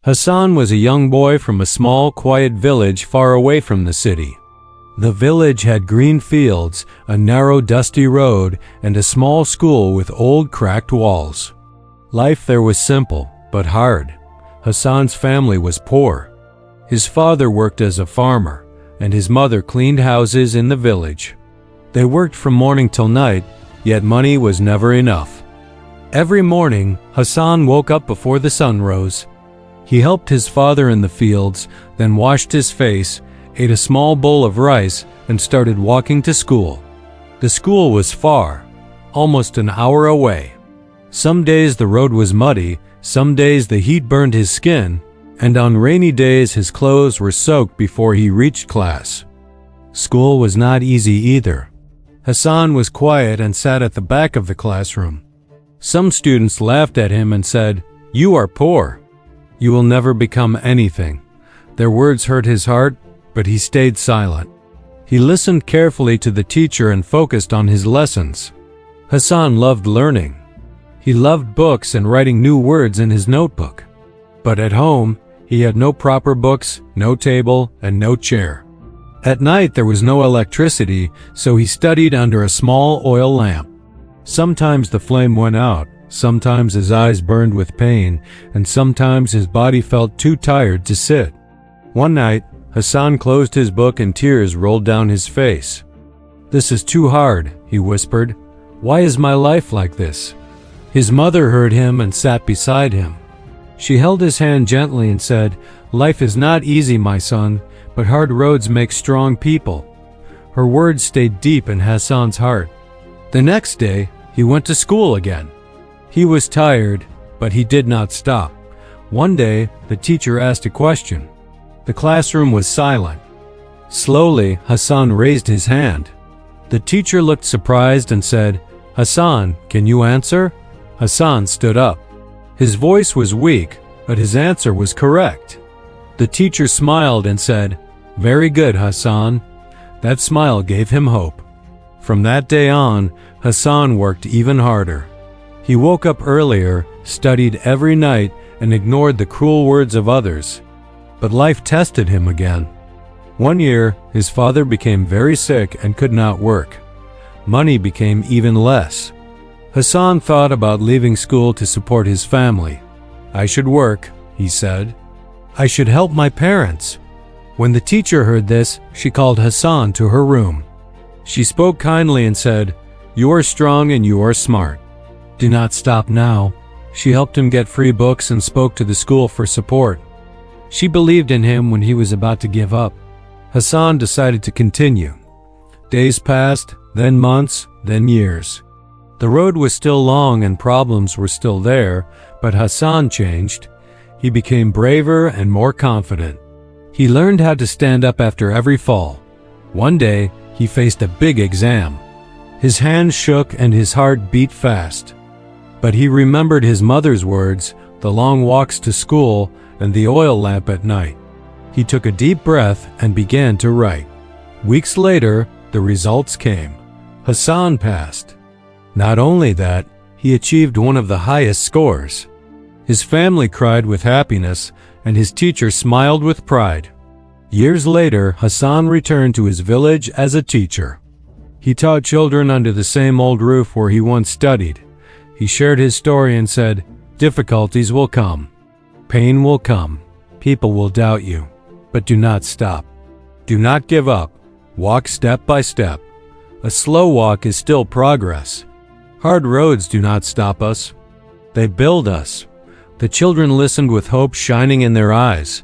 Hassan was a young boy from a small, quiet village far away from the city. The village had green fields, a narrow, dusty road, and a small school with old, cracked walls. Life there was simple, but hard. Hassan's family was poor. His father worked as a farmer, and his mother cleaned houses in the village. They worked from morning till night, yet money was never enough. Every morning, Hassan woke up before the sun rose. He helped his father in the fields, then washed his face, ate a small bowl of rice, and started walking to school. The school was far, almost an hour away. Some days the road was muddy, some days the heat burned his skin, and on rainy days his clothes were soaked before he reached class. School was not easy either. Hassan was quiet and sat at the back of the classroom. Some students laughed at him and said, "You are poor. You will never become anything." Their words hurt his heart, but he stayed silent. He listened carefully to the teacher and focused on his lessons. Hassan loved learning. He loved books and writing new words in his notebook. But at home, he had no proper books, no table, and no chair. At night there was no electricity, so he studied under a small oil lamp. Sometimes the flame went out, sometimes his eyes burned with pain, and sometimes his body felt too tired to sit. One night, Hassan closed his book and tears rolled down his face. "This is too hard," he whispered. "Why is my life like this?" His mother heard him and sat beside him. She held his hand gently and said, "Life is not easy, my son, but hard roads make strong people." Her words stayed deep in Hassan's heart. The next day, he went to school again. He was tired, but he did not stop. One day, the teacher asked a question. The classroom was silent. Slowly, Hassan raised his hand. The teacher looked surprised and said, "Hassan, can you answer?" Hassan stood up. His voice was weak, but his answer was correct. The teacher smiled and said, "Very good, Hassan." That smile gave him hope. From that day on, Hassan worked even harder. He woke up earlier, studied every night, and ignored the cruel words of others. But life tested him again. One year, his father became very sick and could not work. Money became even less. Hassan thought about leaving school to support his family. "I should work," he said. "I should help my parents." When the teacher heard this, she called Hassan to her room. She spoke kindly and said, "You are strong and you are smart. Do not stop now." She helped him get free books and spoke to the school for support. She believed in him when he was about to give up. Hassan decided to continue. Days passed, then months, then years. The road was still long and problems were still there, but Hassan changed. He became braver and more confident. He learned how to stand up after every fall. One day, he faced a big exam. His hands shook and his heart beat fast. But he remembered his mother's words, the long walks to school, and the oil lamp at night. He took a deep breath and began to write. Weeks later, the results came. Hassan passed. Not only that, he achieved one of the highest scores. His family cried with happiness, and his teacher smiled with pride. Years later, Hassan returned to his village as a teacher. He taught children under the same old roof where he once studied. He shared his story and said, "Difficulties will come. Pain will come. People will doubt you. But do not stop. Do not give up. Walk step by step. A slow walk is still progress. Hard roads do not stop us. They build us." The children listened with hope shining in their eyes.